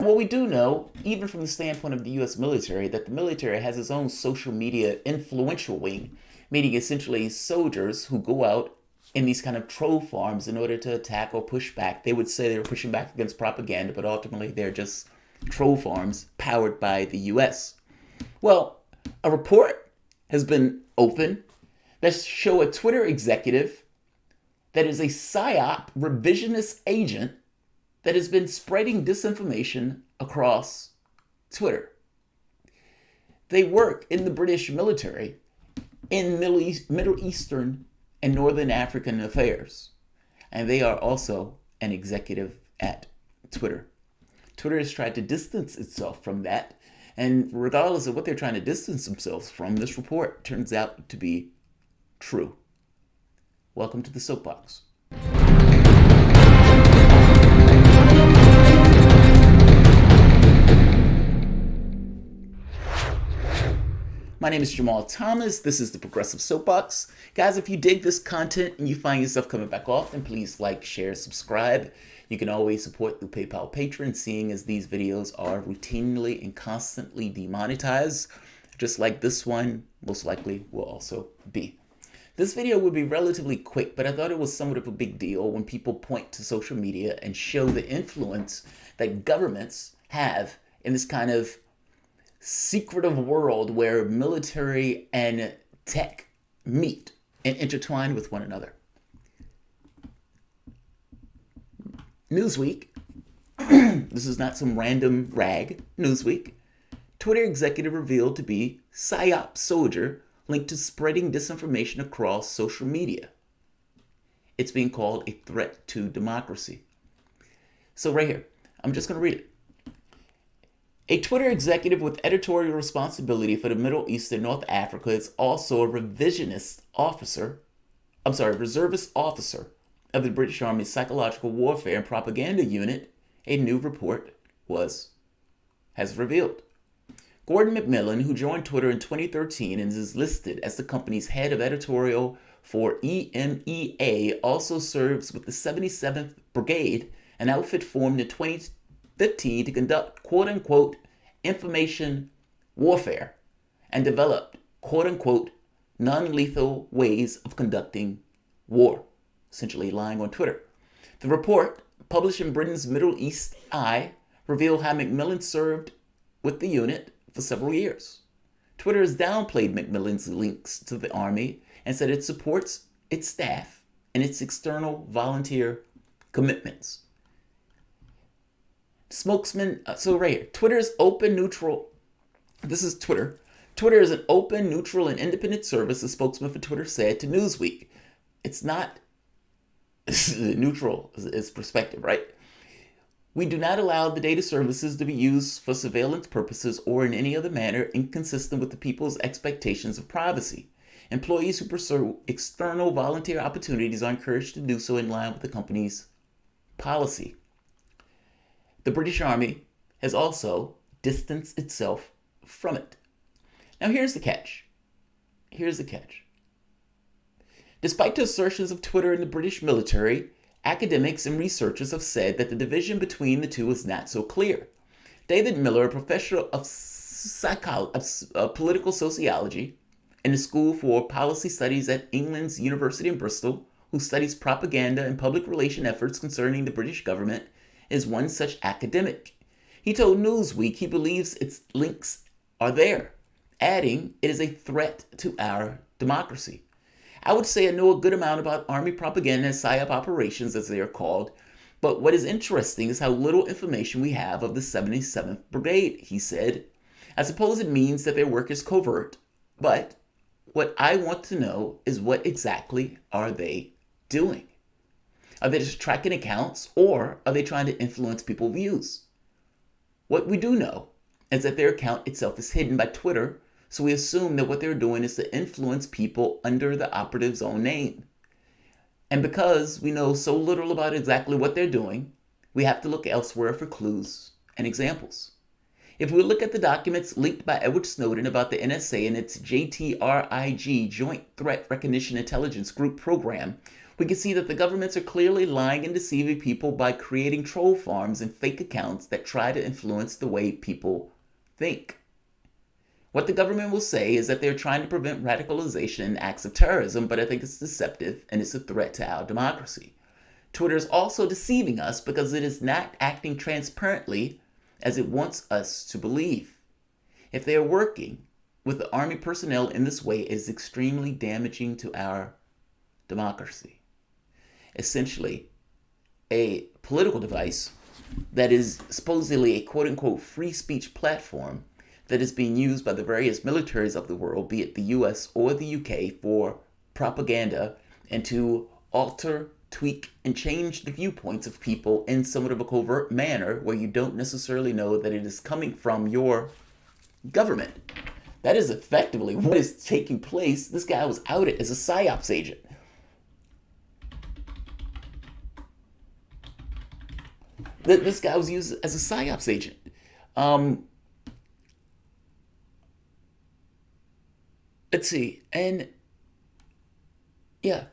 Well, we do know, even from the standpoint of the U.S. military, that the military has its own social media influential wing, meaning essentially soldiers who go out in these kind of troll farms in order to attack or push back. They would say they were pushing back against propaganda, but ultimately they're just troll farms powered by the U.S. Well, a report has been opened that show a Twitter executive that is a psyop revisionist agent that has been spreading disinformation across Twitter. They work in the British military in Middle Eastern and Northern African affairs. And they are also an executive at Twitter. Twitter has tried to distance itself from that. And regardless of what they're trying to distance themselves from, this report turns out to be true. Welcome to the Soapbox. My name is Jamarl Thomas. This is the Progressive Soapbox. Guys, if you dig this content and you find yourself coming back often, please like, share, subscribe. You can always support through PayPal Patreon, seeing as these videos are routinely and constantly demonetized, just like this one most likely will also be. This video will be relatively quick, but I thought it was somewhat of a big deal when people point to social media and show the influence that governments have in this kind of secretive world where military and tech meet and intertwine with one another. Newsweek, this is not some random rag, Newsweek, Twitter executive revealed to be Psyop-Soldier linked to spreading disinformation across social media. It's being called a threat to democracy. So right here, I'm just going to read it. A Twitter executive with editorial responsibility for the Middle East and North Africa is also a reservist officer of the British Army's Psychological Warfare and Propaganda Unit, a new report has revealed. Gordon McMillan, who joined Twitter in 2013 and is listed as the company's head of editorial for EMEA, also serves with the 77th Brigade, an outfit formed in 2015 to conduct quote-unquote information warfare and developed quote-unquote non-lethal ways of conducting war, essentially lying on Twitter. The report, published in Britain's Middle East Eye, revealed how McMillan served with the unit for several years. Twitter has downplayed McMillan's links to the Army and said it supports its staff and its external volunteer commitments. Spokesman, so right here, Twitter is open, neutral. This is Twitter. Twitter is an open, neutral, and independent service, a spokesman for Twitter said to Newsweek. It's not neutral is perspective, right? We do not allow the data services to be used for surveillance purposes or in any other manner inconsistent with the people's expectations of privacy. Employees who pursue external volunteer opportunities are encouraged to do so in line with the company's policy. The British Army has also distanced itself from it. Now here's the catch. Despite the assertions of Twitter and the British military, academics and researchers have said that the division between the two is not so clear. David Miller, a professor of political sociology in the School for Policy Studies at England's University in Bristol, who studies propaganda and public relation efforts concerning the British government, is one such academic. He told Newsweek he believes its links are there, adding it is a threat to our democracy. I would say I know a good amount about Army propaganda and PSYOP operations, as they are called, but what is interesting is how little information we have of the 77th Brigade, he said. I suppose it means that their work is covert, but what I want to know is what exactly are they doing? Are they just tracking accounts, or are they trying to influence people's views? What we do know is that their account itself is hidden by Twitter, so we assume that what they're doing is to influence people under the operative's own name. And because we know so little about exactly what they're doing, we have to look elsewhere for clues and examples. If we look at the documents leaked by Edward Snowden about the NSA and its JTRIG, Joint Threat Recognition Intelligence Group program, We can see that the governments are clearly lying and deceiving people by creating troll farms and fake accounts that try to influence the way people think. What the government will say is that they're trying to prevent radicalization and acts of terrorism, but I think it's deceptive and it's a threat to our democracy. Twitter is also deceiving us because it is not acting transparently as it wants us to believe. If they are working with the army personnel in this way, it is extremely damaging to our democracy. Essentially, a political device that is supposedly a quote-unquote free speech platform that is being used by the various militaries of the world, be it the US or the UK, for propaganda and to alter, tweak, and change the viewpoints of people in somewhat of a covert manner where you don't necessarily know that it is coming from your government. That is effectively what is taking place. This guy was outed as a PSYOPs agent. This guy was used as a PSYOPs agent. Let's see. And yeah.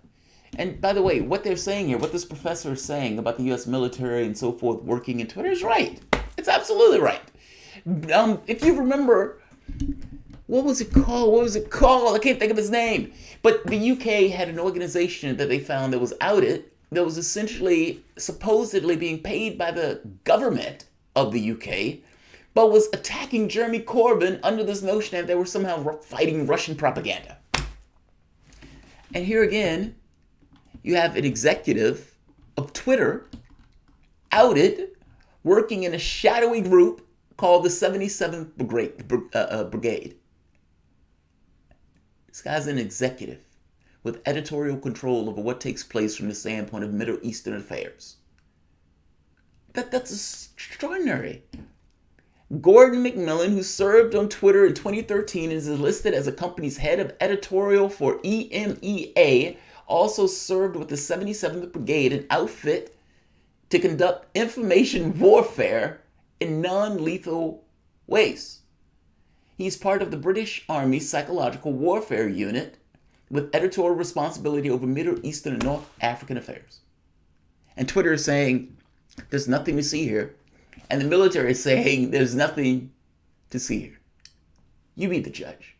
And by the way, what they're saying here, what this professor is saying about the U.S. military and so forth working in Twitter is right. It's absolutely right. If you remember, what was it called? I can't think of his name. But the UK had an organization that they found that was outed, that was essentially supposedly being paid by the government of the UK, but was attacking Jeremy Corbyn under this notion that they were somehow fighting Russian propaganda. And here again, you have an executive of Twitter outed, working in a shadowy group called the 77th Brigade. This guy's an executive with editorial control over what takes place from the standpoint of Middle Eastern affairs. That's extraordinary. Gordon McMillan, who served on Twitter in 2013 and is listed as a company's head of editorial for EMEA, also served with the 77th Brigade, an outfit to conduct information warfare in non-lethal ways. He's part of the British Army's Psychological Warfare Unit with editorial responsibility over Middle Eastern and North African affairs. And Twitter is saying, there's nothing to see here. And the military is saying, there's nothing to see here. You be the judge.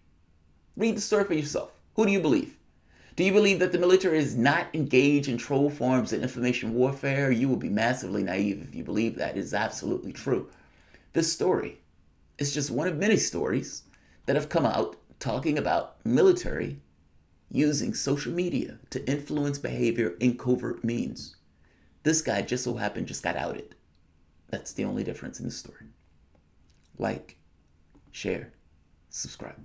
Read the story for yourself. Who do you believe? Do you believe that the military is not engaged in troll farms and information warfare? You will be massively naive if you believe that. It is absolutely true. This story is just one of many stories that have come out talking about military using social media to influence behavior in covert means. This guy just so happened just got outed. That's the only difference in the story. Like, share, subscribe.